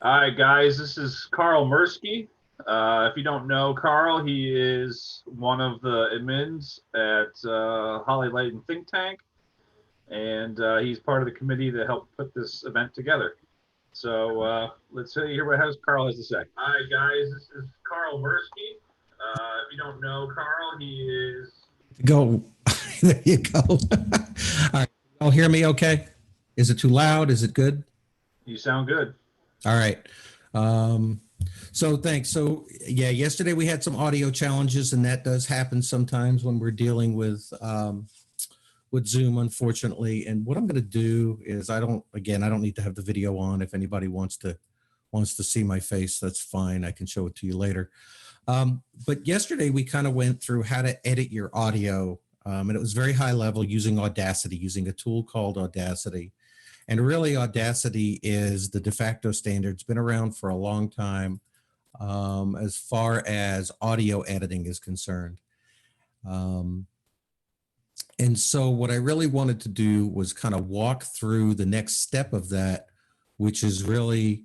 Hi, guys. This is Carl Mirsky. If you don't know Carl, he is one of the admins at Holly Light and Think Tank, and he's part of the committee that helped put this event together. So let's hear what Carl has to say. Hi, guys. This is Carl Mirsky. If you don't know Carl, he is. Go. There you go. All right. Y'all hear me okay? Is it too loud? Is it good? You sound good. All right. Um, so thanks. So yeah, yesterday we had some audio challenges, and that does happen sometimes when we're dealing with Zoom, unfortunately. And what I'm going to do is I don't need to have the video on. If anybody wants to see my face, that's fine. I can show it to you later. But yesterday we kind of went through how to edit your audio, and it was very high level using Audacity, using a tool called Audacity. And really, Audacity is the de facto standard. It's been around for a long time as far as audio editing is concerned. Um, and so, what I really wanted to do was kind of walk through the next step of that, which is really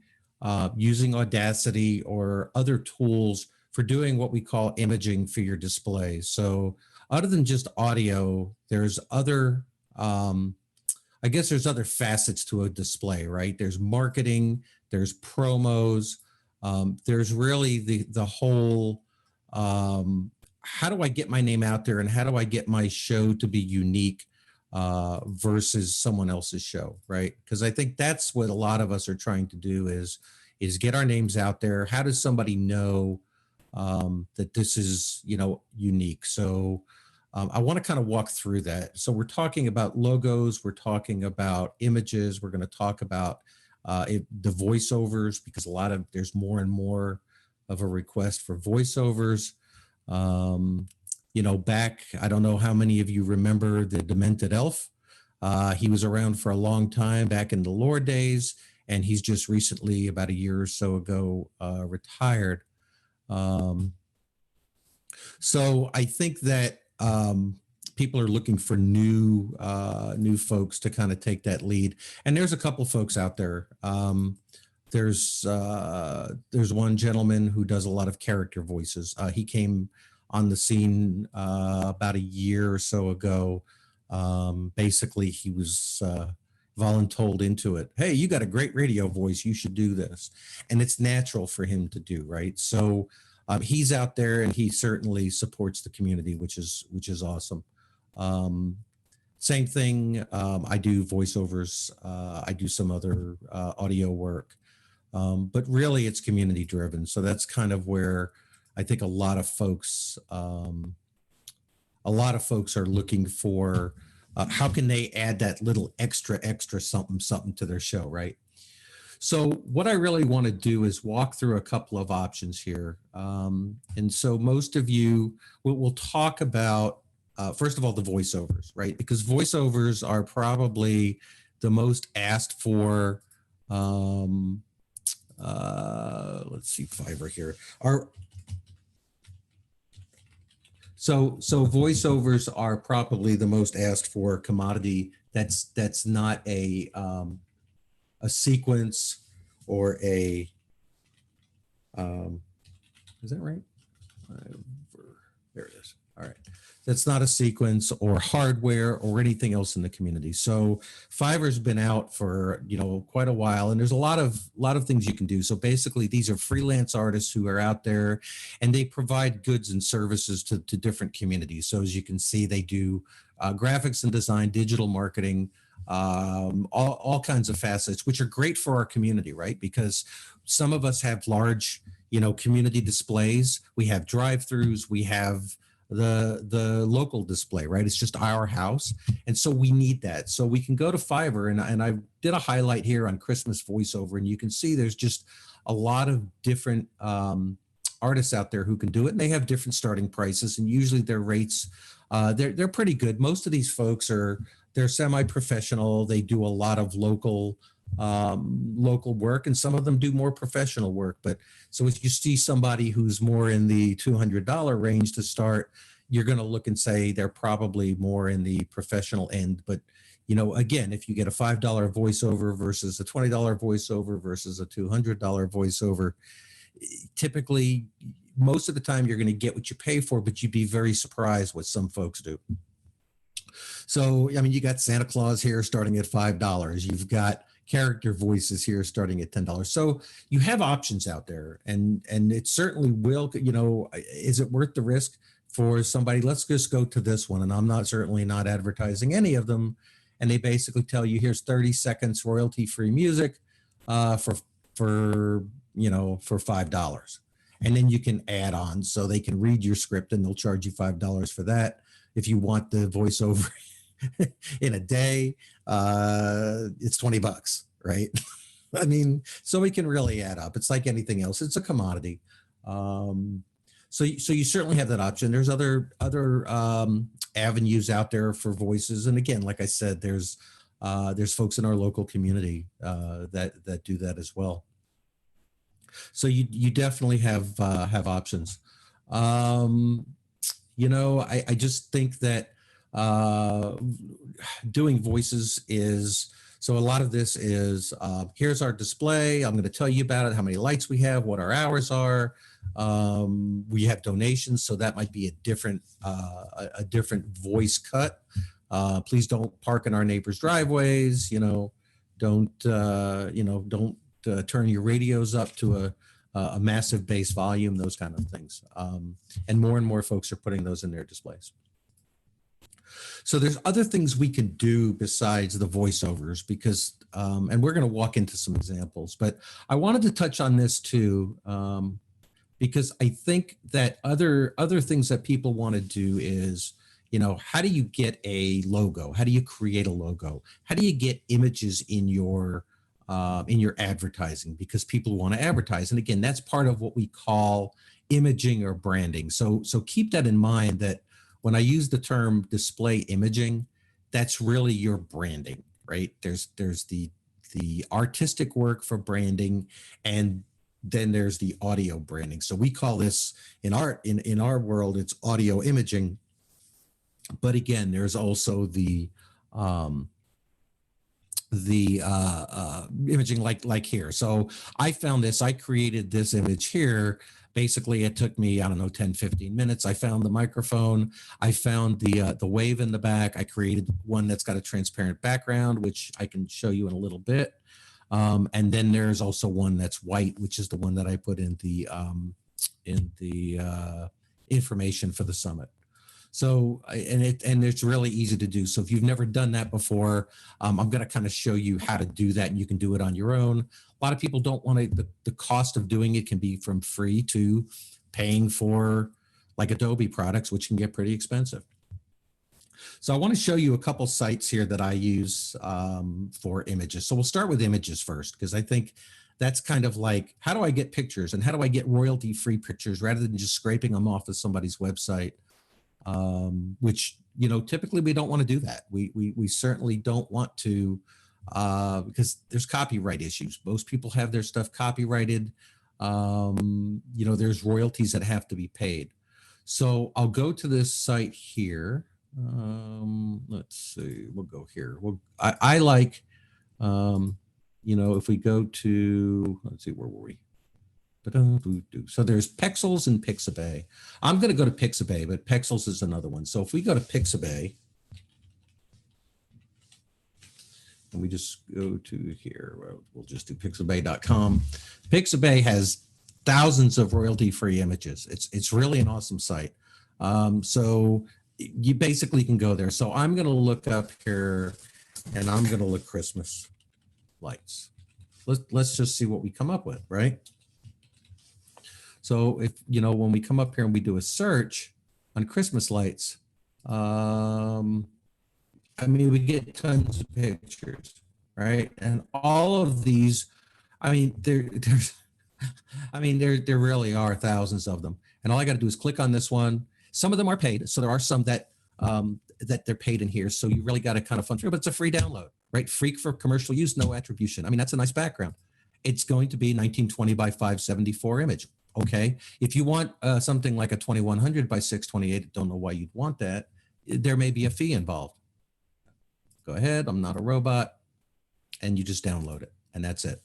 using Audacity or other tools for doing what we call imaging for your display. So, other than just audio, there's other I guess there's other facets to a display, right? There's marketing, there's promos, there's really the whole how do I get my name out there and how do I get my show to be unique versus someone else's show, right? Because I think that's what a lot of us are trying to do is get our names out there. How does somebody know that this is unique? So I want to kind of walk through that. So we're talking about logos, we're talking about images, we're going to talk about the voiceovers because there's more and more of a request for voiceovers. Um, back, I don't know how many of you remember the Demented Elf. He was around for a long time back in the lore days, and he's just recently, about a year or so ago, retired. Um, so I think that people are looking for new folks to kind of take that lead, and there's a couple folks out there. There's one gentleman who does a lot of character voices. He came on the scene about a year or so ago. Basically, he was voluntold into it. Hey, you got a great radio voice. You should do this, and it's natural for him to do, right? So he's out there, and he certainly supports the community, which is awesome. Um, Same thing. I do voiceovers. I do some other audio work, but really, it's community driven. So that's kind of where I think a lot of folks are looking for how can they add that little extra something something to their show, right? So what I really want to do is walk through a couple of options here. And so most of you will talk about, first of all, the voiceovers, right? Because voiceovers are probably the most asked for. Let's see, Fiverr here. So voiceovers are probably the most asked for commodity. That's not a sequence or a is that right? There it is. All right. That's not a sequence or hardware or anything else in the community. So Fiverr's been out for quite a while, and there's a lot of things you can do. So basically, these are freelance artists who are out there, and they provide goods and services to different communities. So as you can see, they do graphics and design, digital marketing, all kinds of facets, which are great for our community, right? Because some of us have large, community displays. We have drive-throughs. We have the local display, right? It's just our house, and so we need that. So we can go to Fiverr, and I did a highlight here on Christmas voiceover, and you can see there's just a lot of different artists out there who can do it, and they have different starting prices, and usually their rates they're pretty good. Most of these folks they're semi-professional. They do a lot of local work, and some of them do more professional work. But so if you see somebody who's more in the $200 range to start, you're going to look and say they're probably more in the professional end. But again, if you get a $5 voiceover versus a $20 voiceover versus a $200 voiceover, typically most of the time you're going to get what you pay for, but you'd be very surprised what some folks do. So, I mean, you got Santa Claus here starting at $5. You've got character voices here starting at $10. So you have options out there, and it certainly will, is it worth the risk for somebody? Let's just go to this one. And I'm certainly not advertising any of them. And they basically tell you, here's 30 seconds royalty-free music for $5. And then you can add on, so they can read your script and they'll charge you $5 for that. If you want the voiceover in a day, it's $20, right? I mean, so it can really add up. It's like anything else. It's a commodity. So you certainly have that option. There's other avenues out there for voices. And again, like I said, there's folks in our local community that do that as well. So you definitely have options. I just think that doing voices is, so a lot of this is, here's our display. I'm going to tell you about it, how many lights we have, what our hours are. We have donations, so that might be a different voice cut. Please don't park in our neighbors' driveways. Don't turn your radios up to a massive bass volume, those kind of things. And more folks are putting those in their displays. So there's other things we can do besides the voiceovers, because, and we're going to walk into some examples, but I wanted to touch on this too, because I think that other things that people want to do is, how do you get a logo? How do you create a logo? How do you get images in your advertising? Because people want to advertise. And again, that's part of what we call imaging or branding. So keep that in mind, that when I use the term display imaging, that's really your branding, right? There's the artistic work for branding, and then there's the audio branding. So we call this in our world, it's audio imaging. But again, there's also the imaging like here. So I found this, I created this image here. Basically, it took me, 10, 15 minutes. I found the microphone. I found the wave in the back. I created one that's got a transparent background, which I can show you in a little bit. And then there's also one that's white, which is the one that I put in the information for the summit. So, and it's really easy to do. So if you've never done that before, I'm going to kind of show you how to do that, and you can do it on your own. A lot of people don't want to, the cost of doing it can be from free to paying for like Adobe products, which can get pretty expensive. So I want to show you a couple sites here that I use for images. So we'll start with images first, because I think that's kind of like, how do I get pictures, and how do I get royalty-free pictures rather than just scraping them off of somebody's website? Which, typically we don't want to do that. We certainly don't want to, because there's copyright issues. Most people have their stuff copyrighted. There's royalties that have to be paid. So I'll go to this site here. Let's see, we'll go here. I like, if we go to, let's see, where were we? So there's Pexels and Pixabay. I'm going to go to Pixabay, but Pexels is another one. So if we go to Pixabay, and we just go to here, we'll just do pixabay.com. Pixabay has thousands of royalty-free images. It's really an awesome site. So you basically can go there. So I'm going to look up here, and I'm going to look Christmas lights. Let's just see what we come up with, right? So if, when we come up here and we do a search on Christmas lights, we get tons of pictures, right? And all of these, there really are thousands of them. And all I got to do is click on this one. Some of them are paid. So there are some that they're paid in here. So you really got to kind of fun through, but it's a free download, right? Free for commercial use, no attribution. That's a nice background. It's going to be 1920 by 574 image. Okay. If you want something like a 2100 by 628, don't know why you'd want that. There may be a fee involved. Go ahead. I'm not a robot. And you just download it, and that's it.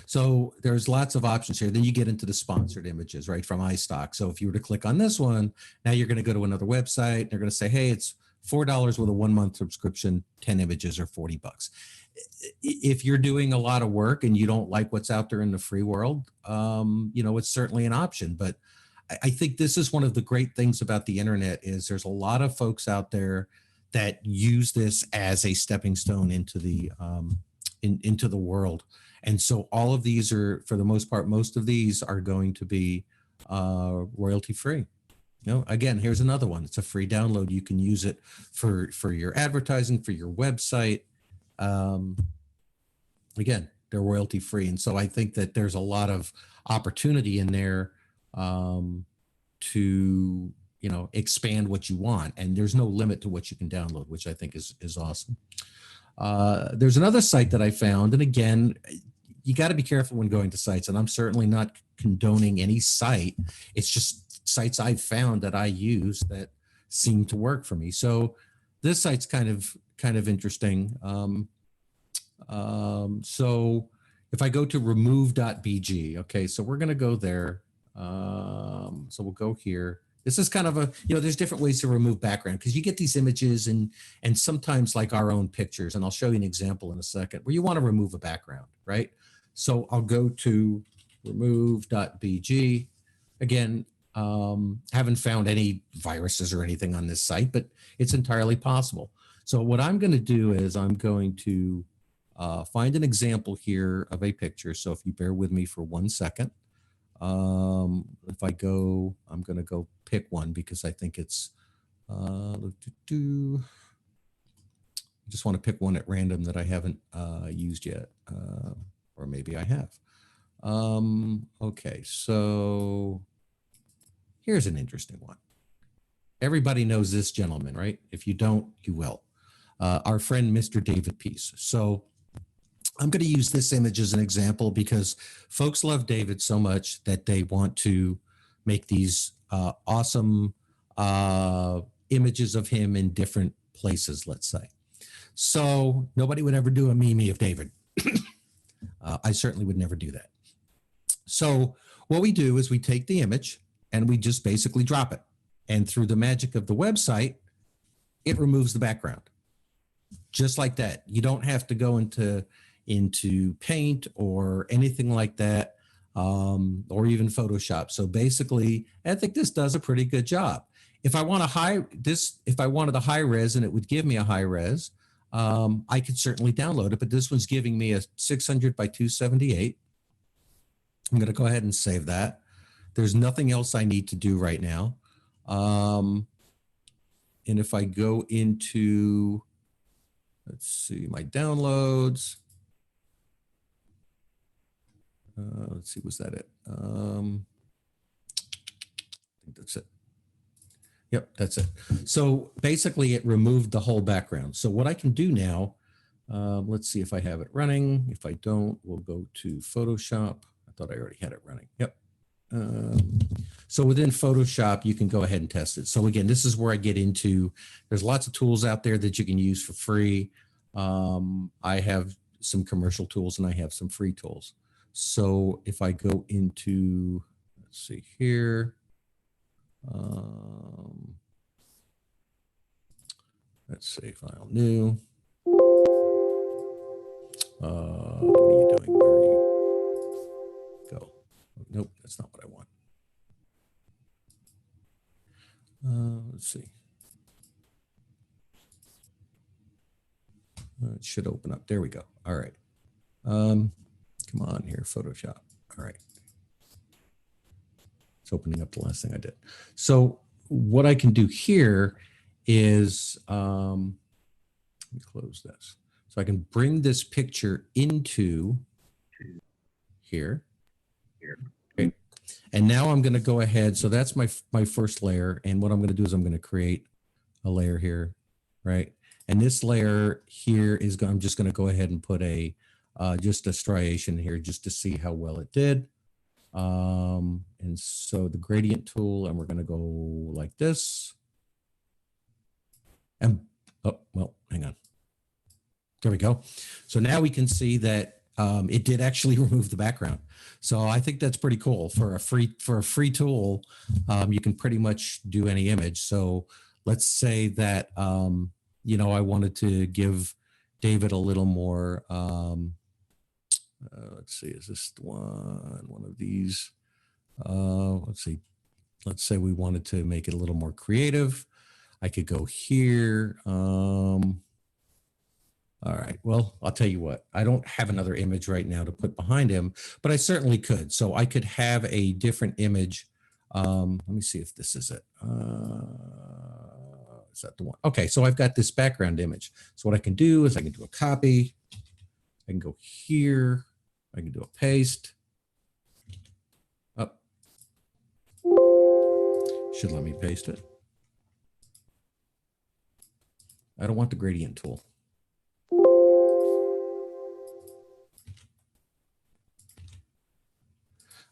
So there's lots of options here. Then you get into the sponsored images, right, from iStock. So if you were to click on this one, now you're going to go to another website. They're going to say, hey, it's $4 with a 1-month subscription, 10 images or $40. If you're doing a lot of work and you don't like what's out there in the free world, it's certainly an option. But I think this is one of the great things about the internet is there's a lot of folks out there that use this as a stepping stone into the into the world. And so all of these are, for the most part, most of these are going to be royalty free. Again, here's another one. It's a free download. You can use it for your advertising, for your website. Again, they're royalty free. And so I think that there's a lot of opportunity in there to, expand what you want. And there's no limit to what you can download, which I think is awesome. There's another site that I found. And again, you got to be careful when going to sites. And I'm certainly not condoning any site. It's just sites I've found that I use that seem to work for me. So this site's kind of interesting. So if I go to remove.bg, okay, so we're going to go there. So we'll go here. This is kind of a, there's different ways to remove background because you get these images and sometimes like our own pictures, and I'll show you an example in a second where you want to remove a background, right? So I'll go to remove.bg. Again, haven't found any viruses or anything on this site, but it's entirely possible. So what I'm going to do is I'm going to find an example here of a picture. So if you bear with me for 1 second. If I go, I'm going to go pick one because I think it's, I just want to pick one at random that I haven't used yet, or maybe I have. Okay, so here's an interesting one. Everybody knows this gentleman, right? If you don't, you will. Our friend, Mr. David Peace. So I'm going to use this image as an example because folks love David so much that they want to make these awesome images of him in different places, let's say. So nobody would ever do a meme of David. I certainly would never do that. So what we do is we take the image and we just basically drop it. And through the magic of the website, it removes the background. Just like that. You don't have to go into Paint or anything like that, or even Photoshop. So basically, I think this does a pretty good job. If I want if I wanted a high res and it would give me a high res, I could certainly download it, but this one's giving me a 600 by 278. I'm going to go ahead and save that. There's nothing else I need to do right now. And if I go into, let's see, my downloads, let's see, was that it? I think that's it. Yep, that's it. So basically it removed the whole background. So what I can do now, let's see if I have it running. If I don't, we'll go to Photoshop. I thought I already had it running. Yep. So within Photoshop, you can go ahead and test it. So again, this is where I get into, there's lots of tools out there that you can use for free. I have some commercial tools and I have some free tools. So if I go into, let's see here, let's say file new. What are you doing? Where are you? Go. Nope, that's not what I want. Let's see. It should open up. There we go. All right. Come on here, Photoshop. All right. It's opening up the last thing I did. So what I can do here is, let me close this. So I can bring this picture into here. Okay. And now I'm going to go ahead. So that's my first layer. And what I'm going to do is I'm going to create a layer here, right? And this layer here is, I'm just going to go ahead and put a, just a striation here just to see how well it did. And so the gradient tool, and we're going to go like this. And, oh, well, hang on. There we go. So now we can see that it did actually remove the background. So I think that's pretty cool for a free tool. You can pretty much do any image. So let's say that I wanted to give David a little more. Let's see, is this one of these? Let's see. Let's say we wanted to make it a little more creative. I could go here. All right, well, I'll tell you what, I don't have another image right now to put behind him, but I certainly could. So I could have a different image. Let me see if this is it. Is that the one? Okay, so I've got this background image. So what I can do is I can do a copy. I can go here. I can do a paste. Up. Should let me paste it. I don't want the gradient tool.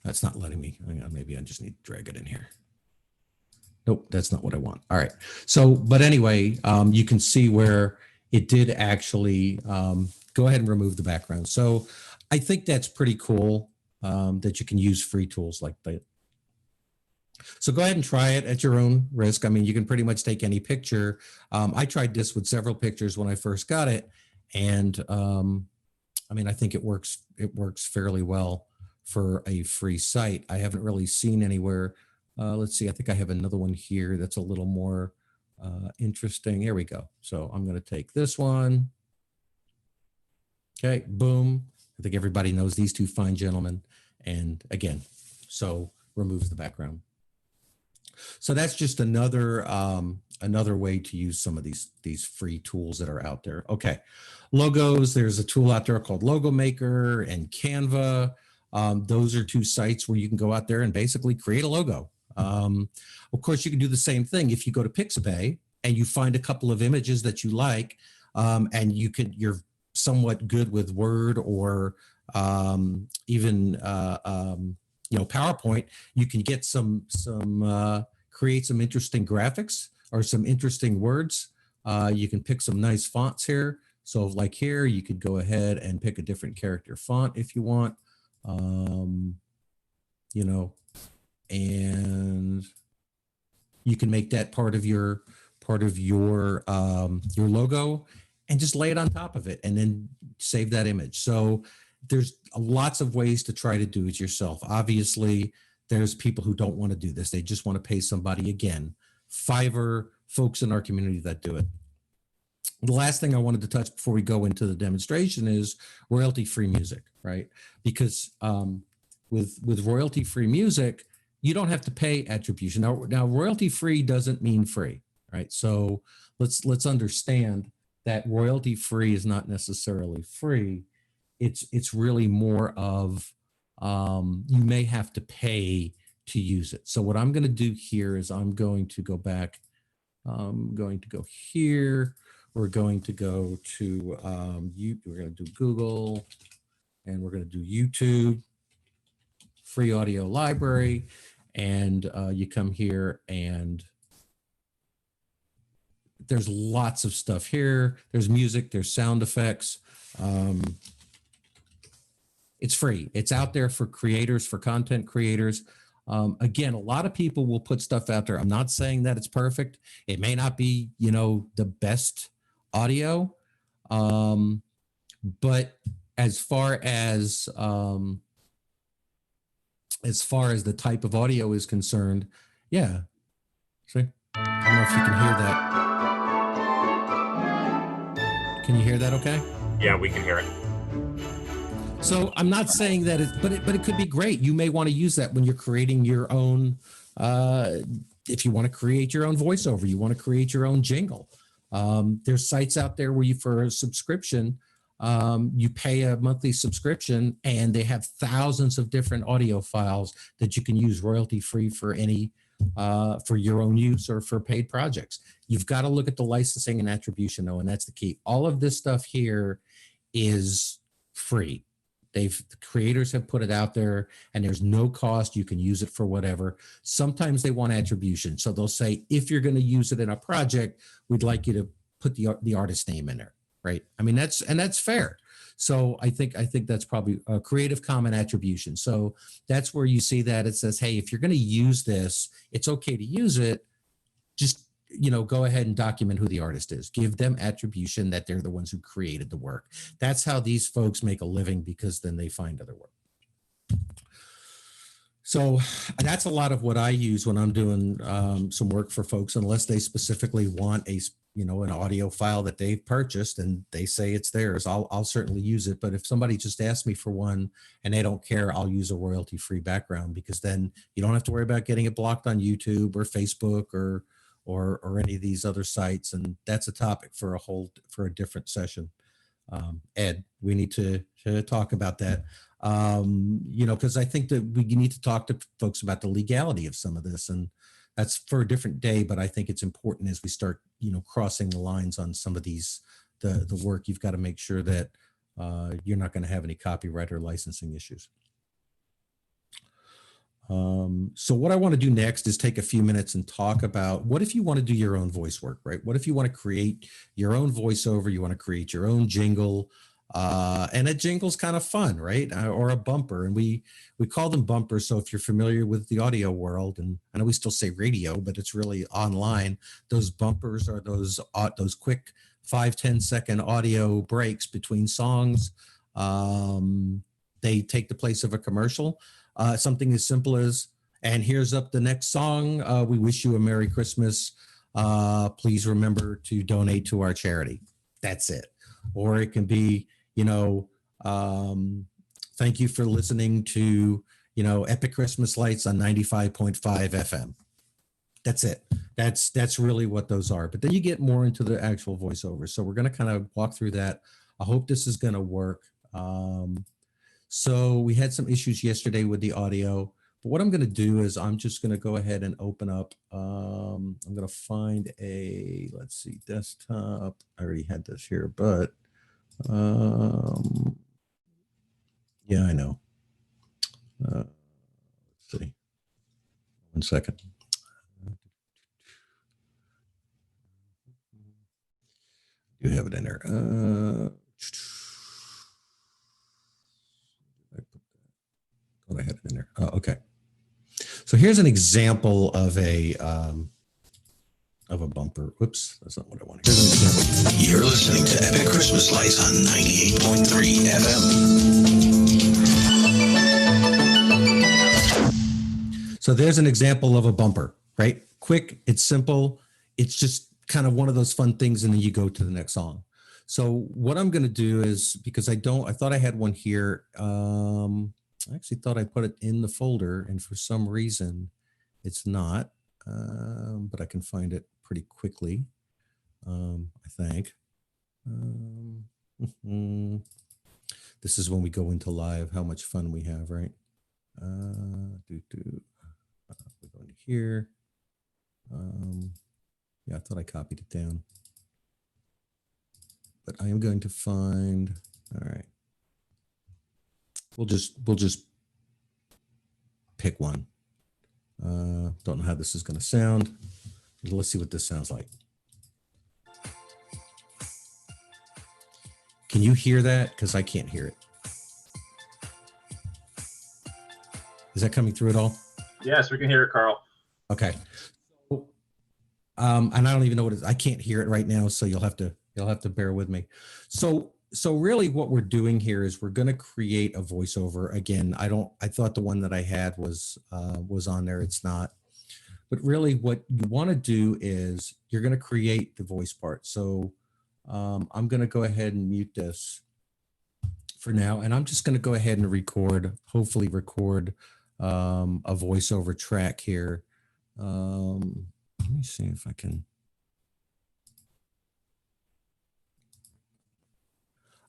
That's not letting me. Hang on, maybe I just need to drag it in here. Nope, that's not what I want. All right. So, but anyway, you can see where it did actually go ahead and remove the background. So I think that's pretty cool that you can use free tools like that. So go ahead and try it at your own risk. I mean, you can pretty much take any picture. I tried this with several pictures when I first got it. And I mean, I think it works fairly well for a free site. I haven't really seen anywhere. Let's see, I think I have another one here that's a little more interesting. Here we go. So I'm going to take this one. Okay, boom. I think everybody knows these two fine gentlemen. And again, so removes the background. So that's just another way to use some of these free tools that are out there. Okay, logos. There's a tool out there called Logo Maker and Canva. Those are two sites where you can go out there and basically create a logo. Of course, you can do the same thing if you go to Pixabay and you find a couple of images that you like, and you're somewhat good with Word or even PowerPoint. You can get create some interesting graphics or some interesting words. You can pick some nice fonts here. So like here, you could go ahead and pick a different character font if you want. And you can make that part of your logo and just lay it on top of it and then save that image. So there's lots of ways to try to do it yourself. Obviously, there's people who don't want to do this. They just want to pay somebody. Again, Fiverr, folks in our community that do it. The last thing I wanted to touch before we go into the demonstration is royalty-free music, right? Because with royalty-free music, you don't have to pay attribution. Now royalty-free doesn't mean free, right? So let's understand that royalty-free is not necessarily free. It's really more of you may have to pay to use it. So what I'm going to do here is I'm going to go back. I'm going to go here. We're going to go to we're going to do Google, and we're going to do YouTube, free audio library, and you come here and there's lots of stuff here. There's music, there's sound effects. It's free. It's out there for creators, for content creators. Again, a lot of people will put stuff out there. I'm not saying that it's perfect. It may not be, the best audio, but as far as the type of audio is concerned, yeah. See, I don't know if you can hear that. Can you hear that? Okay. Yeah, we can hear it. So I'm not saying that but it could be great. You may want to use that when you're creating your own. If you want to create your own voiceover, you want to create your own jingle. There's sites out there where for a subscription, you pay a monthly subscription, and they have thousands of different audio files that you can use royalty free for any for your own use or for paid projects. You've got to look at the licensing and attribution though, and that's the key. All of this stuff here is free. The creators have put it out there, and there's no cost. You can use it for whatever. Sometimes they want attribution. So they'll say, if you're going to use it in a project, we'd like you to put the artist name in there. right? I mean, that's fair. So I think that's probably a Creative Commons attribution. So that's where you see that it says, hey, if you're going to use this, it's okay to use it. Just, go ahead and document who the artist is. Give them attribution that they're the ones who created the work. That's how these folks make a living, because then they find other work. So that's a lot of what I use when I'm doing some work for folks, unless they specifically want an audio file that they've purchased and they say it's theirs. I'll certainly use it. But if somebody just asks me for one and they don't care, I'll use a royalty-free background, because then you don't have to worry about getting it blocked on YouTube or Facebook or any of these other sites. And that's a topic for a different session. Ed, we need to talk about that. Because I think that we need to talk to folks about the legality of some of this, and that's for a different day. But I think it's important as we start, crossing the lines on some of these, the work, you've got to make sure that you're not going to have any copyright or licensing issues. So what I want to do next is take a few minutes and talk about, what if you want to do your own voice work, right? What if you want to create your own voiceover, you want to create your own jingle, and a jingle's kind of fun, right? Or a bumper. And we call them bumpers. So if you're familiar with the audio world, and I know we still say radio, but it's really online, those bumpers are those quick 5-10 second audio breaks between songs. They take the place of a commercial. Something as simple as, and here's up the next song. We wish you a Merry Christmas. Please remember to donate to our charity. That's it. Or it can be, thank you for listening to, Epic Christmas Lights on 95.5 FM. That's it. That's really what those are. But then you get more into the actual voiceover. So we're going to kind of walk through that. I hope this is going to work. So we had some issues yesterday with the audio, but what I'm going to do is I'm just going to go ahead and open up. I'm going to find let's see, desktop. I already had this here, but yeah, I know. Let's see. 1 second. You have it in there. I had it in there. Oh, okay. So here's an example of a bumper. Whoops, that's not what I wanted. Here's an example. You're listening to Epic Christmas Lights on 98.3 FM. So there's an example of a bumper, right? Quick, it's simple. It's just kind of one of those fun things, and then you go to the next song. So what I'm going to do is, because I thought I had one here. I actually thought I put it in the folder, and for some reason it's not, but I can find it pretty quickly, I think. This is when we go into live, how much fun we have, right? We're going to here. Yeah, I thought I copied it down. But I am going to find, all right. We'll just pick one. Don't know how this is going to sound. Let's see what this sounds like. Can you hear that? Because I can't hear it. Is that coming through at all? Yes, we can hear it, Carl. Okay. And I don't even know what it is. I can't hear it right now, so you'll have to bear with me. So really what we're doing here is we're going to create a voiceover. Again, I thought the one that I had was on there. It's not. But really what you want to do is you're going to create the voice part. So I'm going to go ahead and mute this for now. And I'm just going to go ahead and hopefully record a voiceover track here. Let me see if I can.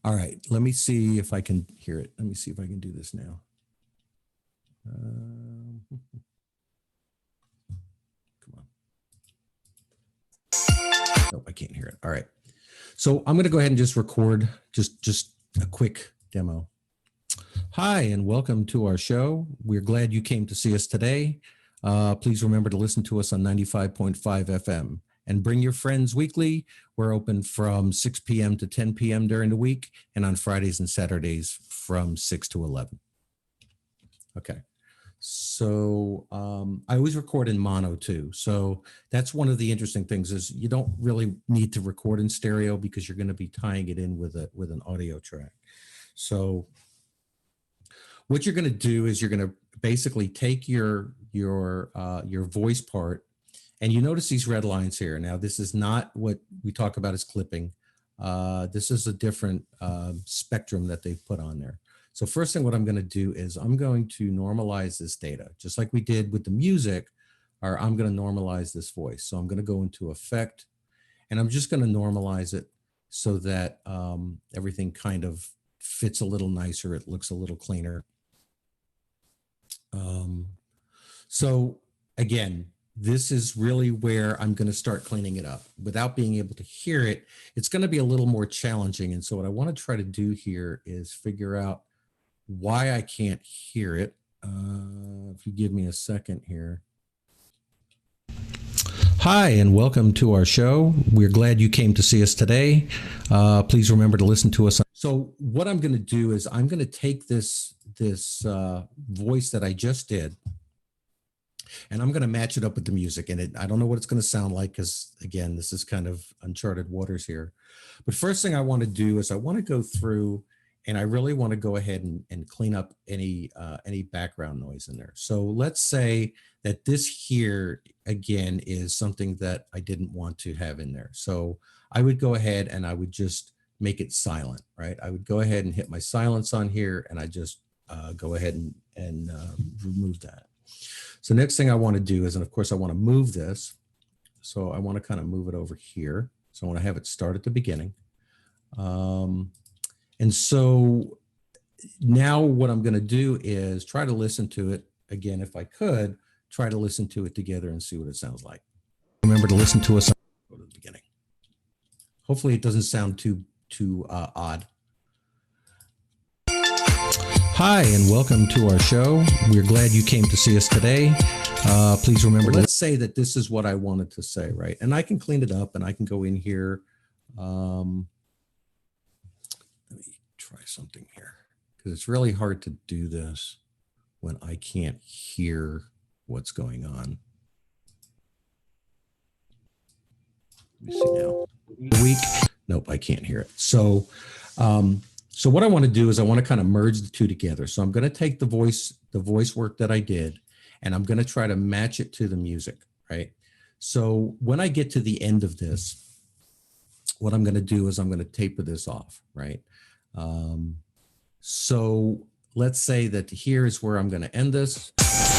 All right, let me see if I can hear it. Let me see if I can do this now. Come on. Nope, I can't hear it. All right. So I'm going to go ahead and just record just a quick demo. Hi, and welcome to our show. We're glad you came to see us today. Please remember to listen to us on 95.5 FM. And bring your friends weekly. We're open from 6 p.m. to 10 p.m. during the week, and on Fridays and Saturdays from 6 to 11. Okay. So I always record in mono too. So that's one of the interesting things is you don't really need to record in stereo because you're going to be tying it in with an audio track. So what you're going to do is you're going to basically take your voice part, and you notice these red lines here. Now, this is not what we talk about as clipping. This is a different spectrum that they've put on there. So first thing what I'm going to do is I'm going to normalize this data, just like we did with the music, or I'm going to normalize this voice. So I'm going to go into effect, and I'm just going to normalize it so that everything kind of fits a little nicer. It looks a little cleaner. So again, this is really where I'm going to start cleaning it up. Without being able to hear it, it's going to be a little more challenging. And so what I want to try to do here is figure out why I can't hear it. If you give me a second here. Hi, and welcome to our show. We're glad you came to see us today. Please remember to listen to us. So what I'm going to do is I'm going to take this voice that I just did, and I'm going to match it up with the music. And I don't know what it's going to sound like because, again, this is kind of uncharted waters here. But first thing I want to do is I want to go through, and I really want to go ahead and clean up any background noise in there. So let's say that this here, again, is something that I didn't want to have in there. So I would go ahead and I would just make it silent, right? I would go ahead and hit my silence on here, and I just go ahead and remove that. So next thing I want to do is, and of course I want to move this. So I want to kind of move it over here. So I want to have it start at the beginning. And so now what I'm going to do is try to listen to it again. If I could try to listen to it together and see what it sounds like. Remember to listen to us go to the beginning. Hopefully it doesn't sound too odd. Hi, and welcome to our show. We're glad you came to see us today. Please remember, let's say that this is what I wanted to say, right? And I can clean it up and I can go in here. Let me try something here because it's really hard to do this when I can't hear what's going on. Let me see now. Week. Nope, I can't hear it. So what I want to do is I want to kind of merge the two together. So I'm going to take the voice work that I did, and I'm going to try to match it to the music, right? So when I get to the end of this, what I'm going to do is I'm going to taper this off, right? So let's say that here is where I'm going to end this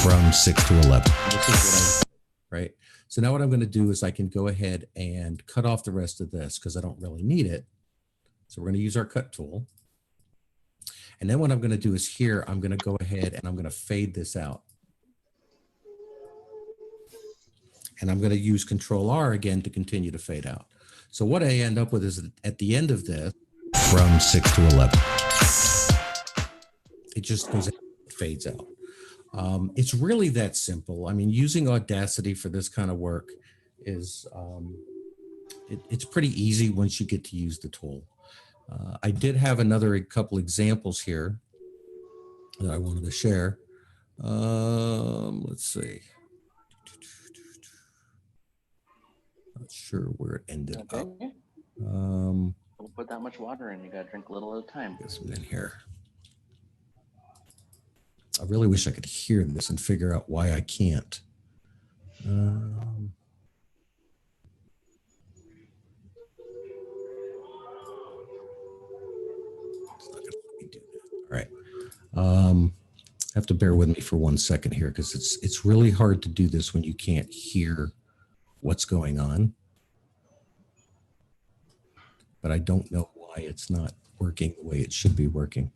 from 6 to 11. This is what right? So now what I'm going to do is I can go ahead and cut off the rest of this because I don't really need it. So we're going to use our cut tool. And then what I'm going to do is here, I'm going to go ahead and I'm going to fade this out. And I'm going to use Control R again to continue to fade out. So what I end up with is at the end of this, from 6 to 11, it just goes, fades out. It's really that simple. I mean, using Audacity for this kind of work is, it's pretty easy once you get to use the tool. I did have a couple examples here that I wanted to share. Let's see. Not sure where it ended up. Don't put that much water in. You got to drink a little at a time. Get some in here. I really wish I could hear this and figure out why I can't. It's not going to let me do that. All right. Have to bear with me for 1 second here because it's really hard to do this when you can't hear what's going on. But I don't know why it's not working the way it should be working.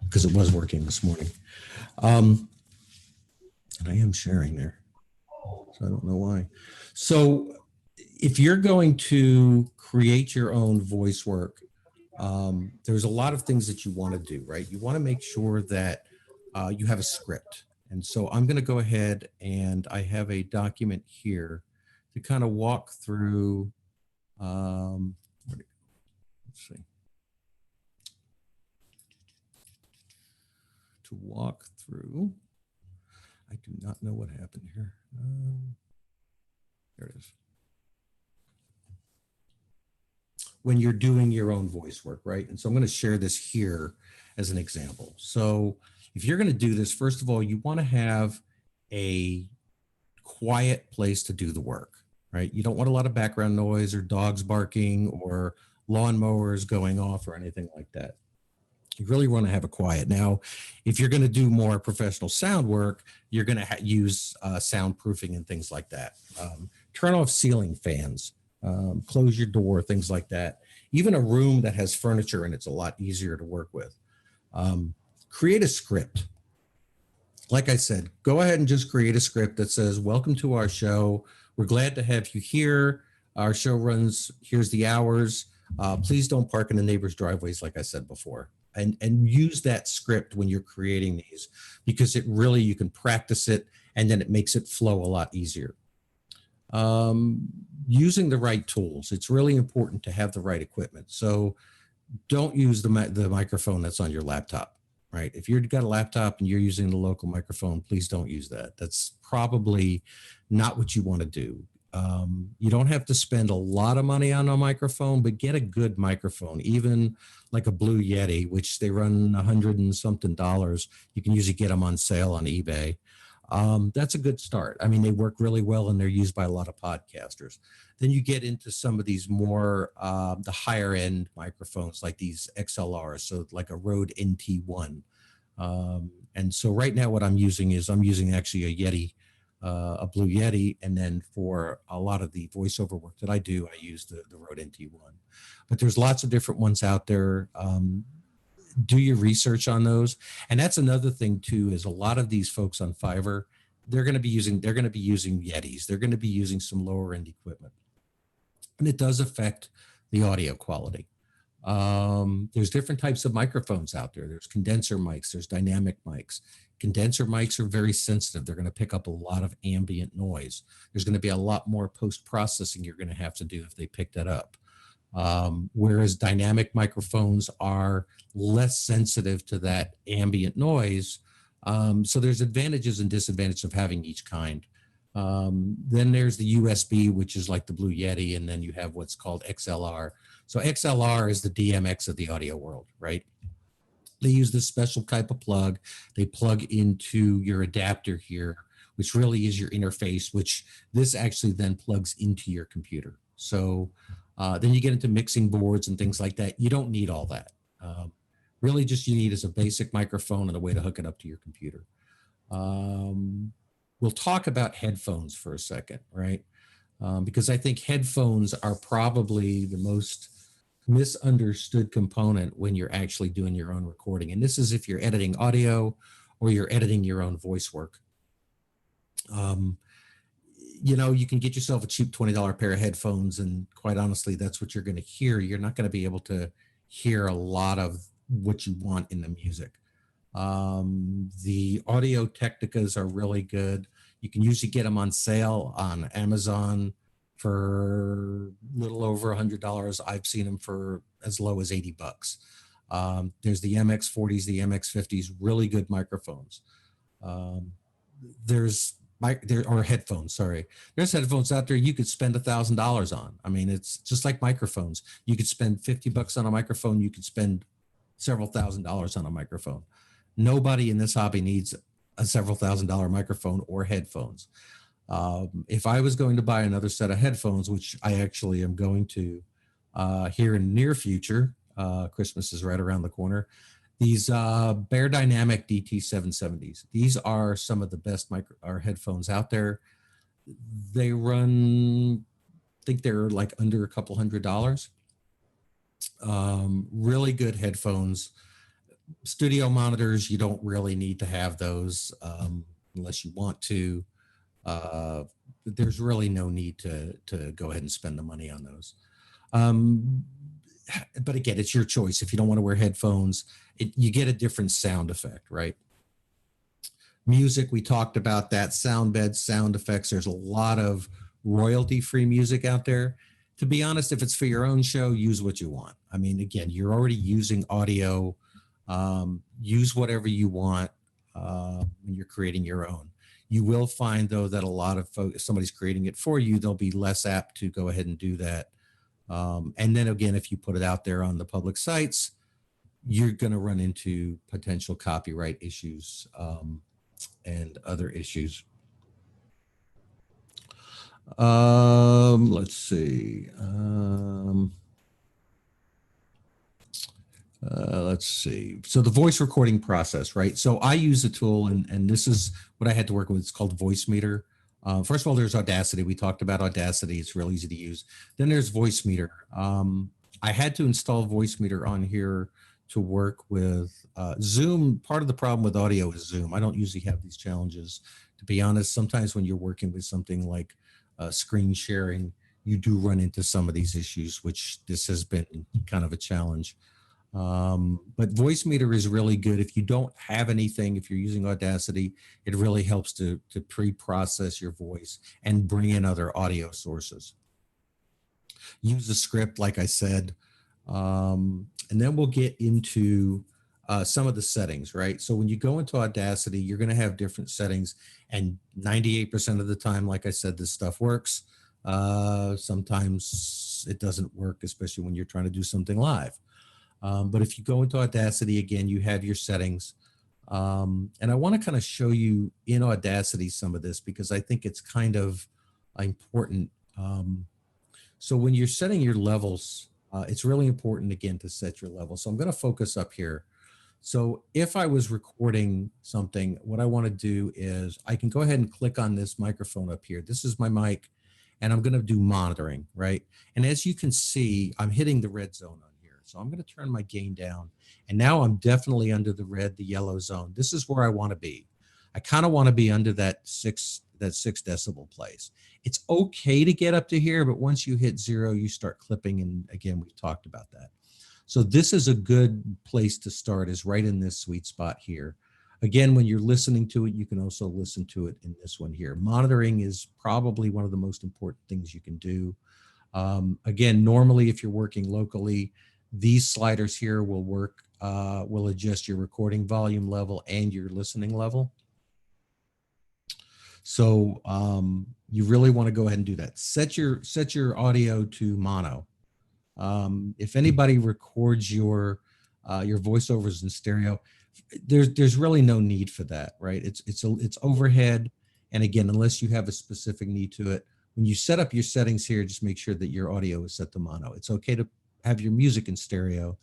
Because it was working this morning. And I am sharing there. So I don't know why. So if you're going to create your own voice work, there's a lot of things that you want to do, right? You want to make sure that you have a script. And so I'm going to go ahead and I have a document here to kind of walk through. Let's see. To walk through. I do not know what happened here. There it is. When you're doing your own voice work, right? And so I'm going to share this here as an example. So if you're going to do this, first of all, you want to have a quiet place to do the work, right? You don't want a lot of background noise or dogs barking or lawnmowers going off or anything like that. You really want to have it quiet. Now, if you're going to do more professional sound work, you're going to use soundproofing and things like that. Turn off ceiling fans, close your door, things like that. Even a room that has furniture in it's a lot easier to work with. Create a script. Like I said, go ahead and just create a script that says, welcome to our show. We're glad to have you here. Our show runs, here's the hours. Please don't park in the neighbor's driveways, like I said before. And use that script when you're creating these, because it really, you can practice it and then it makes it flow a lot easier. Using the right tools. It's really important to have the right equipment. So don't use the microphone that's on your laptop, right? If you've got a laptop and you're using the local microphone, please don't use that. That's probably not what you want to do. You don't have to spend a lot of money on a microphone, but get a good microphone, even like a Blue Yeti, which they run $100 and something. You can usually get them on sale on eBay. That's a good start. I mean, they work really well and they're used by a lot of podcasters. Then you get into some of these more, the higher end microphones, like these XLRs. So like a Rode NT1. And so right now what I'm using actually a Yeti, a Blue Yeti. And then for a lot of the voiceover work that I do, I use the Rode NT1. But there's lots of different ones out there. Do your research on those. And that's another thing too, is a lot of these folks on Fiverr, they're going to be using Yetis. They're going to be using some lower end equipment. And it does affect the audio quality. There's different types of microphones out there. There's condenser mics, there's dynamic mics. Condenser mics are very sensitive. They're going to pick up a lot of ambient noise. There's going to be a lot more post-processing you're going to have to do if they pick that up. Whereas dynamic microphones are less sensitive to that ambient noise. So there's advantages and disadvantages of having each kind. Then there's the USB, which is like the Blue Yeti, and then you have what's called XLR. So XLR is the DMX of the audio world, right? They use this special type of plug. They plug into your adapter here, which really is your interface, which this actually then plugs into your computer. So then you get into mixing boards and things like that. You don't need all that. Really just you need is a basic microphone and a way to hook it up to your computer. We'll talk about headphones for a second, right? Because I think headphones are probably the most misunderstood component when you're actually doing your own recording. And this is if you're editing audio or you're editing your own voice work. You know, you can get yourself a cheap $20 pair of headphones, and quite honestly, that's what you're going to hear. You're not going to be able to hear a lot of what you want in the music. The Audio Technicas are really good. You can usually get them on sale on Amazon for a little over $100. I've seen them for as low as $80. There's the MX40s, the MX50s, really good microphones. There are headphones, sorry. There's headphones out there you could spend $1,000 on. I mean, it's just like microphones. You could spend $50 on a microphone. You could spend several $1,000s on a microphone. Nobody in this hobby needs a several $1,000 microphone or headphones. If I was going to buy another set of headphones, which I actually am going to here in the near future, Christmas is right around the corner, these Bear Dynamic DT770s. These are some of the best headphones out there. They run, I think they're like under a couple $100. Really good headphones. Studio monitors, you don't really need to have those unless you want to. There's really no need to go ahead and spend the money on those. But again, it's your choice. If you don't want to wear headphones, you get a different sound effect, right? Music, we talked about that. Sound beds, sound effects. There's a lot of royalty-free music out there. To be honest, if it's for your own show, use what you want. I mean, again, you're already using audio. Use whatever you want when you're creating your own. You will find, though, that a lot of folks, if somebody's creating it for you, they'll be less apt to go ahead and do that. And then again, if you put it out there on the public sites, you're going to run into potential copyright issues and other issues. Let's see. Let's see. So the voice recording process, right? So I use a tool, and this is what I had to work with. It's called Voicemeeter. First of all, there's Audacity. We talked about Audacity. It's real easy to use. Then there's Voicemeeter. I had to install Voicemeeter on here to work with Zoom. Part of the problem with audio is Zoom. I don't usually have these challenges. To be honest, sometimes when you're working with something like screen sharing, you do run into some of these issues, which this has been kind of a challenge. But Voicemeeter is really good. If you don't have anything, if you're using Audacity, it really helps to pre-process your voice and bring in other audio sources. Use the script, like I said, and then we'll get into some of the settings, right? So when you go into Audacity, you're going to have different settings, and 98% of the time, like I said, this stuff works. Sometimes it doesn't work, especially when you're trying to do something live. But if you go into Audacity, again, you have your settings. And I want to kind of show you in Audacity some of this because I think it's kind of important. So when you're setting your levels, it's really important, again, to set your level. So I'm going to focus up here. So if I was recording something, what I want to do is I can go ahead and click on this microphone up here. This is my mic, and I'm going to do monitoring, right? And as you can see, I'm hitting the red zone on here. So I'm going to turn my gain down, and now I'm definitely under the red, the yellow zone. This is where I want to be. I kind of want to be under that six decibel place. It's okay to get up to here, but once you hit 0, you start clipping. And again, we've talked about that. So this is a good place to start, is right in this sweet spot here. Again, when you're listening to it, you can also listen to it in this one here. Monitoring is probably one of the most important things you can do. Again, normally if you're working locally, these sliders here will work, will adjust your recording volume level and your listening level. So you really want to go ahead and do that. Set your audio to mono. If anybody records your voiceovers in stereo, there's really no need for that, right? It's overhead, and again, unless you have a specific need to it, when you set up your settings here, just make sure that your audio is set to mono. It's okay to have your music in stereo,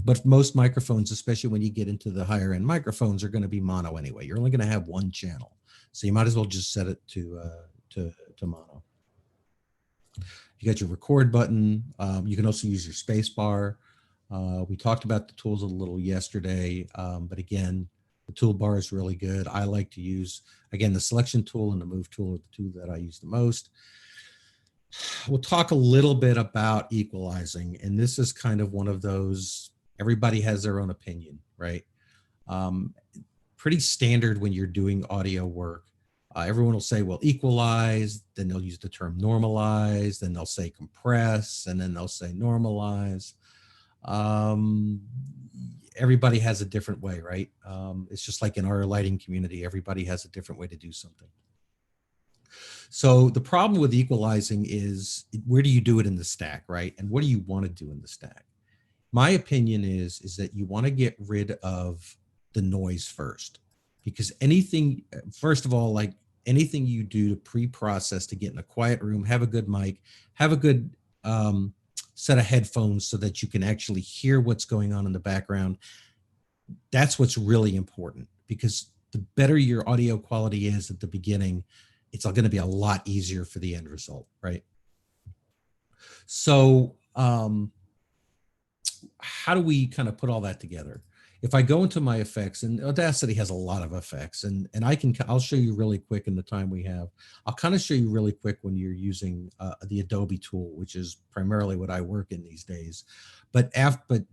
but most microphones, especially when you get into the higher end microphones, are going to be mono anyway. You're only going to have one channel, so you might as well just set it to mono. You got your record button. You can also use your space bar. We talked about the tools a little yesterday, but again, the toolbar is really good. I like to use, again, the selection tool and the move tool are the two that I use the most. We'll talk a little bit about equalizing, and this is kind of one of those, everybody has their own opinion, right? Pretty standard when you're doing audio work. Everyone will say, well, equalize, then they'll use the term normalize, then they'll say compress, and then they'll say normalize. Everybody has a different way, right? It's just like in our lighting community, everybody has a different way to do something. So the problem with equalizing is, where do you do it in the stack, right? And what do you want to do in the stack? My opinion is that you want to get rid of the noise first, because anything, first of all, like anything you do to pre-process to get in a quiet room, have a good mic, have a good set of headphones so that you can actually hear what's going on in the background. That's what's really important, because the better your audio quality is at the beginning, it's going to be a lot easier for the end result, right? So how do we kind of put all that together? If I go into my effects, and Audacity has a lot of effects, and I'll show you really quick in the time we have. I'll kind of show you really quick when you're using the Adobe tool, which is primarily what I work in these days. But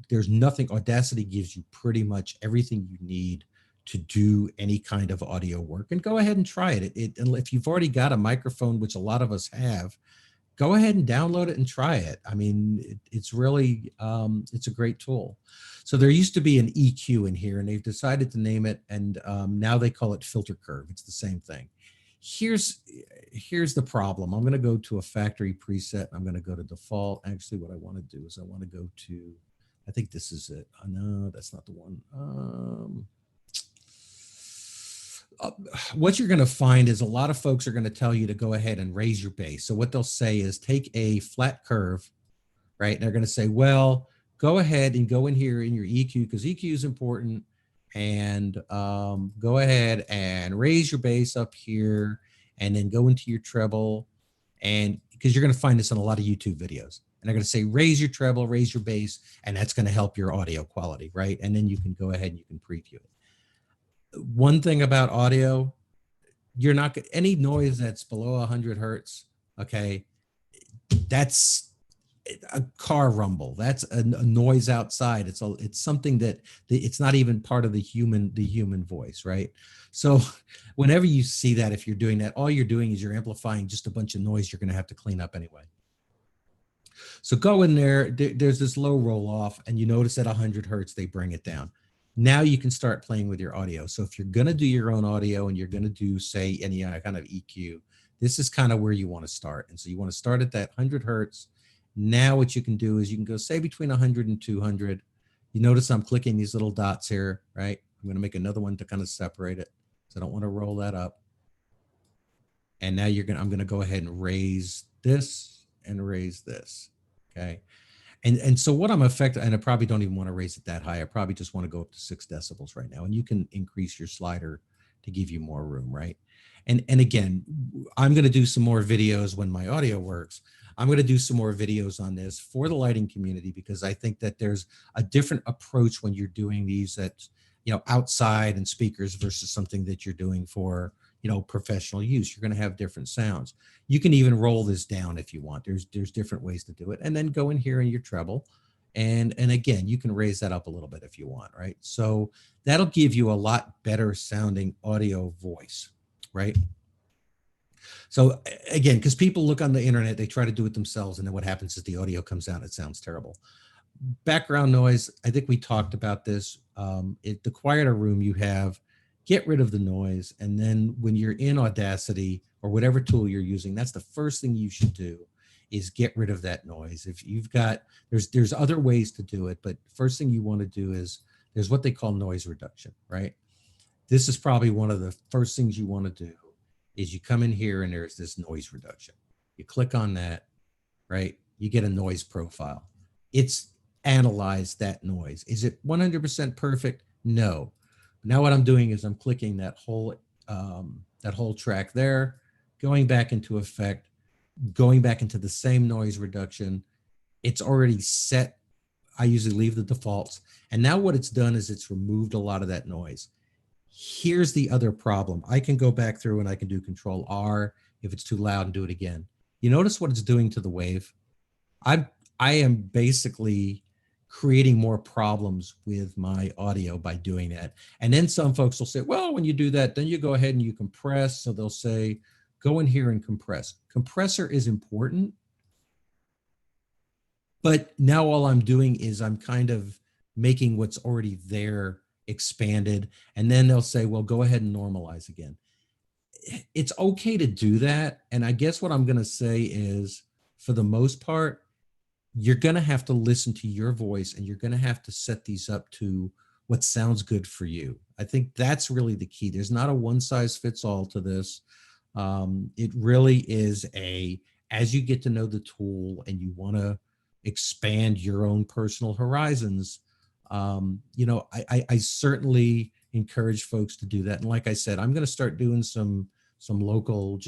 there's nothing, Audacity gives you pretty much everything you need to do any kind of audio work, and go ahead and try it. And if you've already got a microphone, which a lot of us have, go ahead and download it and try it. I mean, it's really, it's a great tool. So there used to be an EQ in here, and they've decided to name it, and now they call it filter curve. It's the same thing. Here's the problem. I'm going to go to a factory preset. I'm going to go to default. Actually, what I want to do is I want to go to, I think this is it. Oh, no, that's not the one. What you're going to find is a lot of folks are going to tell you to go ahead and raise your bass. So what they'll say is take a flat curve, right? And they're going to say, well, go ahead and go in here in your EQ, because EQ is important, and go ahead and raise your bass up here, and then go into your treble. And because you're going to find this in a lot of YouTube videos, and they're going to say, raise your treble, raise your bass, and that's going to help your audio quality, right? And then you can go ahead and you can preview it. One thing about audio, you're not any noise that's below 100 hertz. Okay, that's a car rumble. That's a noise outside. It's something that it's not even part of the human voice, right? So whenever you see that, if you're doing that, all you're doing is you're amplifying just a bunch of noise you're going to have to clean up anyway. So go in there. There's this low roll off, and you notice at 100 hertz they bring it down. Now you can start playing with your audio. So if you're going to do your own audio and you're going to do, say, any kind of EQ, this is kind of where you want to start. And so you want to start at that 100 hertz. Now what you can do is you can go, say, between 100 and 200. You notice I'm clicking these little dots here, right? I'm going to make another one to kind of separate it. So I don't want to roll that up. And now I'm going to go ahead and raise this and raise this, okay? And so what I'm affected, and I probably don't even want to raise it that high. I probably just want to go up to 6 decibels right now. And you can increase your slider to give you more room, right? And again, I'm going to do some more videos when my audio works. I'm going to do some more videos on this for the lighting community, because I think that there's a different approach when you're doing these at, outside and speakers versus something that you're doing for, professional use. You're going to have different sounds. You can even roll this down if you want. There's different ways to do it. And then go in here in your treble. And again, you can raise that up a little bit if you want, right? So that'll give you a lot better sounding audio voice, right? So again, because people look on the internet, they try to do it themselves, and then what happens is the audio comes out, it sounds terrible. Background noise, I think we talked about this. The quieter room you have, get rid of the noise. And then when you're in Audacity or whatever tool you're using, that's the first thing you should do, is get rid of that noise. If you've got, there's other ways to do it, but first thing you want to do is, there's what they call noise reduction, right? This is probably one of the first things you want to do, is you come in here and there's this noise reduction. You click on that, right? You get a noise profile. It's analyzed that noise. Is it 100% perfect? No. Now what I'm doing is I'm clicking that whole track there, going back into effect, going back into the same noise reduction. It's already set. I usually leave the defaults. And now what it's done is it's removed a lot of that noise. Here's the other problem. I can go back through and I can do Control R if it's too loud and do it again. You notice what it's doing to the wave? I am basically creating more problems with my audio by doing that. And then some folks will say, well, when you do that, then you go ahead and you compress. So they'll say, go in here and compress. Compressor is important. But now all I'm doing is I'm kind of making what's already there expanded. And then they'll say, well, go ahead and normalize again. It's okay to do that. And I guess what I'm going to say is, for the most part, you're going to have to listen to your voice, and you're going to have to set these up to what sounds good for you. I think that's really the key. There's not a one size fits all to this. It really is as you get to know the tool and you want to expand your own personal horizons, I certainly encourage folks to do that. And like I said, I'm going to start doing some local,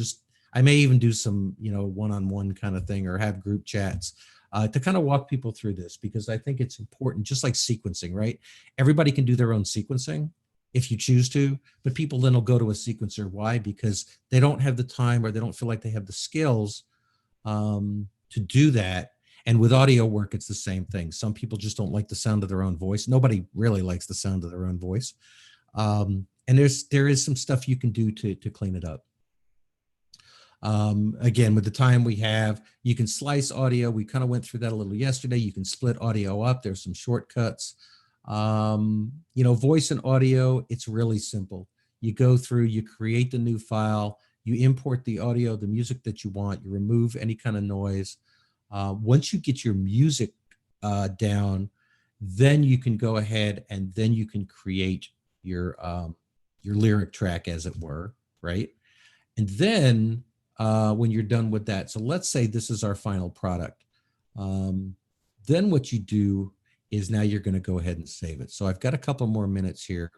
I may even do some, one-on-one kind of thing, or have group chats to kind of walk people through this, because I think it's important, just like sequencing, right? Everybody can do their own sequencing if you choose to, but people then will go to a sequencer. Why? Because they don't have the time, or they don't feel like they have the skills to do that. And with audio work, it's the same thing. Some people just don't like the sound of their own voice. Nobody really likes the sound of their own voice. And there is some stuff you can do to clean it up. Again, with the time we have, you can slice audio. We kind of went through that a little yesterday. You can split audio up. There's some shortcuts. Voice and audio, it's really simple. You go through, you create the new file, you import the audio, the music that you want, you remove any kind of noise. Once you get your music down, then you can go ahead and then you can create your lyric track, as it were, right? And then when you're done with that, so let's say this is our final product. Then what you do is now you're going to go ahead and save it. So I've got a couple more minutes here.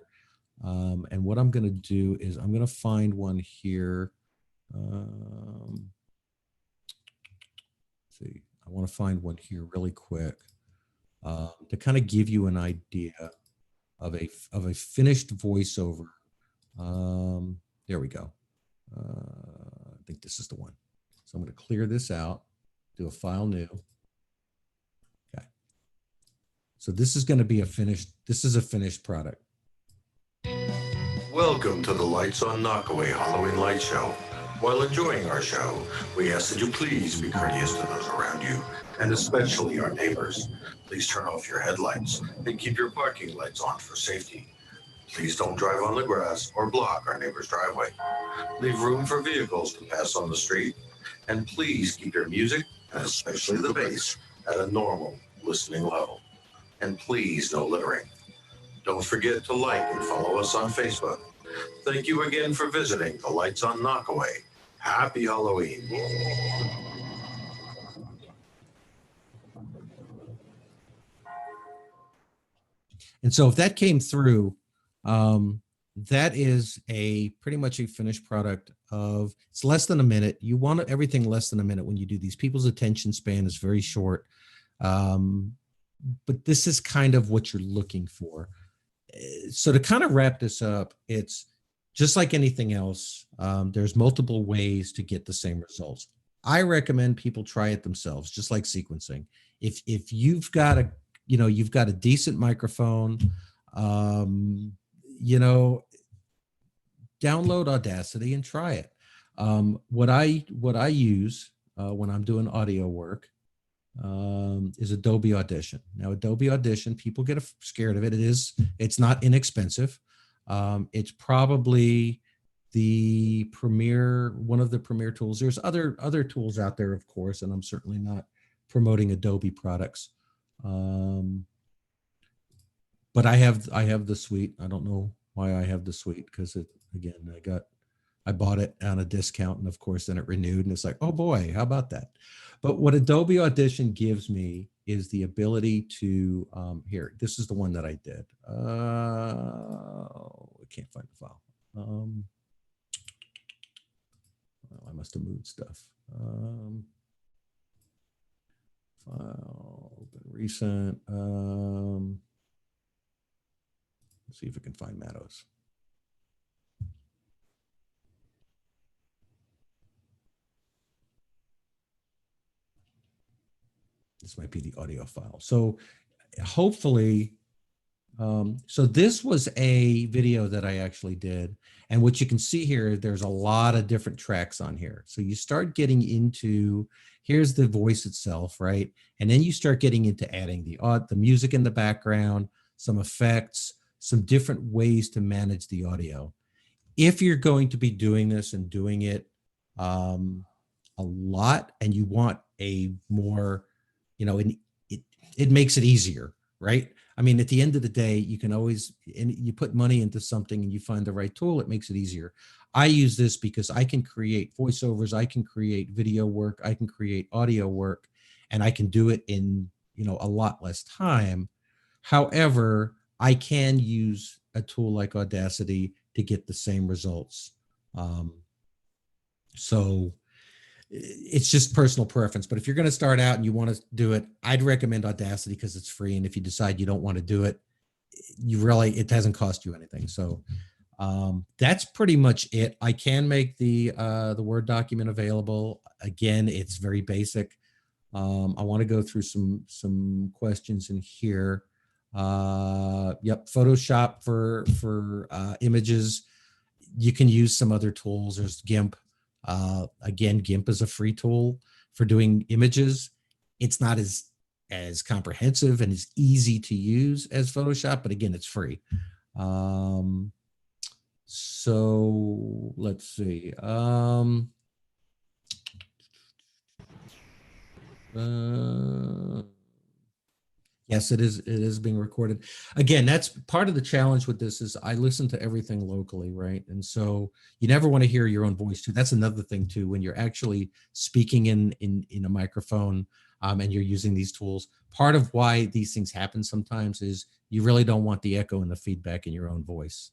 And what I'm going to do is I'm going to find one here. See, I want to find one here really quick to kind of give you an idea of a finished voiceover. There we go. I think this is the one. So I'm going to clear this out, do a file new. Okay. So this is going to be a finished product. Welcome to the Lights on Knockaway Halloween Light Show. While enjoying our show, we ask that you please be courteous to those around you, and especially our neighbors. Please turn off your headlights and keep your parking lights on for safety. Please don't drive on the grass or block our neighbor's driveway. Leave room for vehicles to pass on the street. And please keep your music, and especially the bass, at a normal listening level. And please, no littering. Don't forget to like and follow us on Facebook. Thank you again for visiting the Lights on Knockaway. Happy Halloween. And so if that came through, that is pretty much a finished product of, it's less than a minute. You want everything less than a minute when you do these. People's attention span is very short. But this is kind of what you're looking for. So to kind of wrap this up, it's just like anything else. There's multiple ways to get the same results. I recommend people try it themselves, just like sequencing. If you've got a decent microphone, download Audacity and try it. What I use when I'm doing audio work is Adobe Audition. Now, Adobe Audition, people get scared of it. It's not inexpensive. It's probably one of the premier tools. There's other tools out there, of course, and I'm certainly not promoting Adobe products. But I have the suite. I don't know why I have the suite, because I bought it on a discount, and of course then it renewed, and it's like, oh boy, how about that? But what Adobe Audition gives me is the ability to, here, this is the one that I did. I can't find the file. Well, I must have moved stuff. File, open recent. Let's see if I can find Matos. This might be the audio file. So hopefully, so this was a video that I actually did. And what you can see here, there's a lot of different tracks on here. So you start getting into, here's the voice itself, right? And then you start getting into adding the music in the background, some effects, some different ways to manage the audio. If you're going to be doing this and doing it a lot, and you want a more, it makes it easier, right? I mean, at the end of the day, you can always, and you put money into something and you find the right tool, it makes it easier. I use this because I can create voiceovers, I can create video work, I can create audio work, and I can do it in, a lot less time. However, I can use a tool like Audacity to get the same results. So it's just personal preference. But if you're going to start out and you want to do it, I'd recommend Audacity because it's free. And if you decide you don't want to do it, it doesn't cost you anything. So that's pretty much it. I can make the Word document available. Again, it's very basic. I want to go through some questions in here. Yep, Photoshop for images. You can use some other tools. There's GIMP. Again, GIMP is a free tool for doing images. It's not as comprehensive and as easy to use as Photoshop, but again, it's free. So let's see. Yes, it is. It is being recorded. Again, that's part of the challenge with this is I listen to everything locally, right? And so you never want to hear your own voice too. That's another thing too, when you're actually speaking in a microphone and you're using these tools. Part of why these things happen sometimes is you really don't want the echo and the feedback in your own voice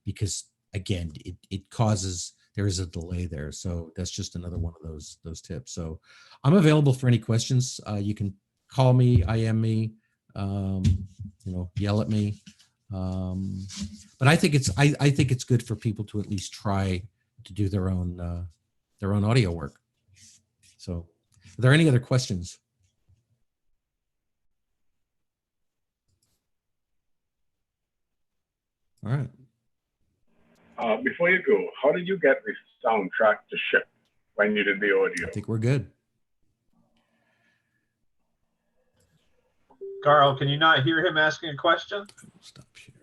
because again, it causes, there is a delay there. So that's just another one of those tips. So I'm available for any questions. You can call me, IM me, yell at me. But I think it's good for people to at least try to do their own audio work. So are there any other questions? All right. Before you go, how did you get the soundtrack to ship when you did the audio? I think we're good. Carl, can you not hear him asking a question? Stop share.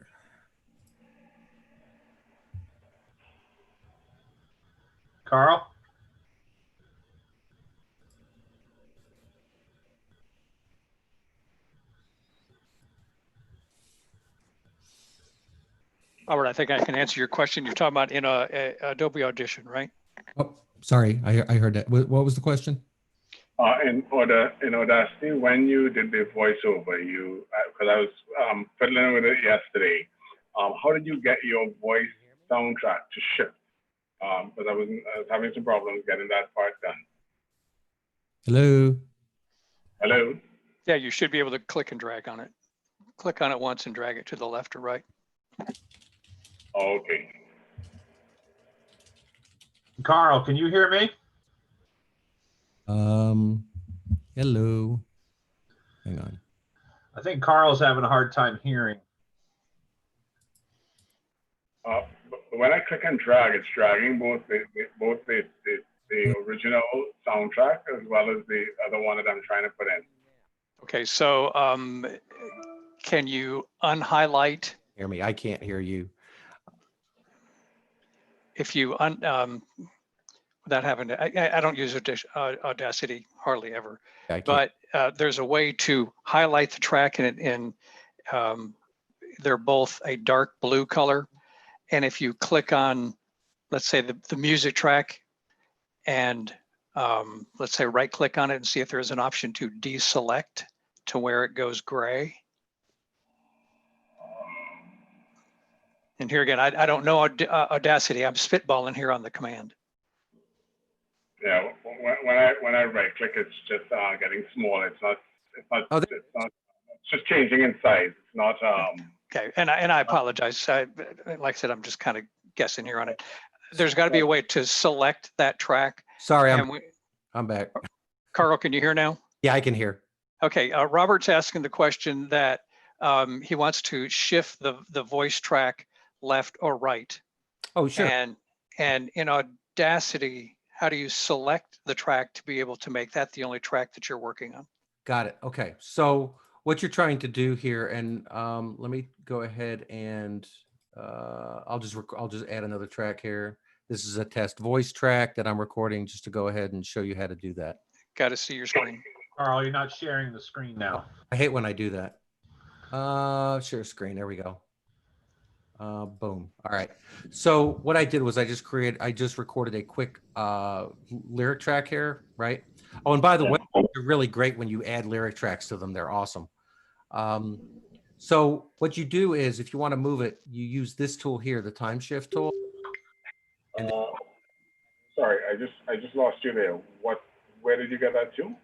Carl? Robert, I think I can answer your question. You're talking about in a Adobe Audition, right? Oh, sorry. I heard that. What was the question? In Audacity, when you did the voiceover, because I was fiddling with it yesterday, how did you get your voice soundtrack to ship? Because I was having some problems getting that part done. Hello. Hello? Yeah, you should be able to click and drag on it. Click on it once and drag it to the left or right. Okay. Carl, can you hear me? Hello. Hang on. I think Carl's having a hard time hearing. But when I click and drag, it's dragging both the original soundtrack as well as the other one that I'm trying to put in. Okay, so can you unhighlight? Hear me? I can't hear you. If you without having to, I don't use Audacity hardly ever, but there's a way to highlight the track and they're both a dark blue color. And if you click on, let's say the music track and let's say right click on it and see if there's an option to deselect to where it goes gray. And here again, I don't know Audacity. I'm spitballing here on the command. Yeah, when I right click, it's just getting smaller. It's just changing in size. It's not. Okay, and I apologize. Like I said, I'm just kind of guessing here on it. There's got to be a way to select that track. Sorry, I'm back. Carl, can you hear now? Yeah, I can hear. Okay, Robert's asking the question that he wants to shift the voice track left or right. Oh, sure. And in Audacity, how do you select the track to be able to make that the only track that you're working on? Got it. Okay. So what you're trying to do here, and let me go ahead and I'll just add another track here. This is a test voice track that I'm recording just to go ahead and show you how to do that. Got to see your screen. Carl, you're not sharing the screen now. I hate when I do that. Share screen. There we go. Boom. All right. So what I did was I just recorded a quick lyric track here, right? Oh, and by the way, they're really great when you add lyric tracks to them. They're awesome. So what you do is if you want to move it, you use this tool here, the time shift tool. And sorry, I just lost you there. Where did you get that to?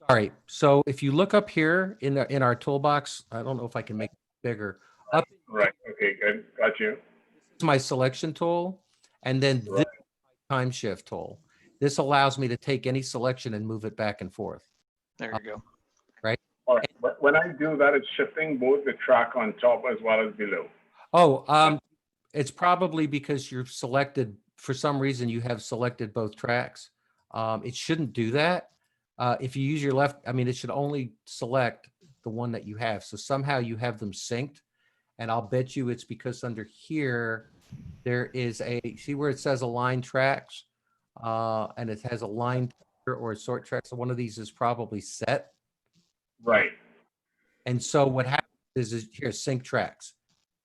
Sorry. So if you look up here in our toolbox, I don't know if I can make it bigger. Up. Right. Okay. Good. Got you. This is my selection tool, and then this time shift tool. This allows me to take any selection and move it back and forth. There you go. Right. All right. But when I do that, it's shifting both the track on top as well as below. Oh, it's probably because you're selected, for some reason you have selected both tracks. It shouldn't do that. If you use your left, I mean, it should only select the one that you have. So somehow you have them synced. And I'll bet you it's because under here, there is see where it says align tracks? And it has a line or a sort track. So one of these is probably set. Right. And so what happens is here, sync tracks.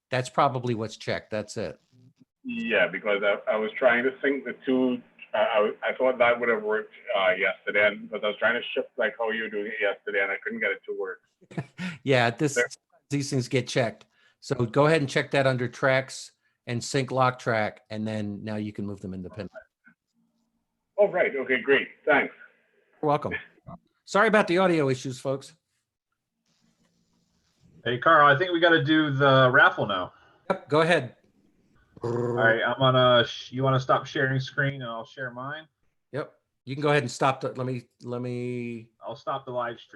That's probably what's checked. That's it. Yeah, because I was trying to sync the two. I thought that would have worked yesterday, because I was trying to shift like how you were doing it yesterday, and I couldn't get it to work. Yeah, these things get checked. So go ahead and check that under tracks and sync lock track, and then now you can move them independently. Oh, right. Okay, great. Thanks. You're welcome. Sorry about the audio issues, folks. Hey, Carl, I think we got to do the raffle now. Yep, go ahead. All right, you want to stop sharing screen and I'll share mine? Yep. You can go ahead and stop. Let me. I'll stop the live stream.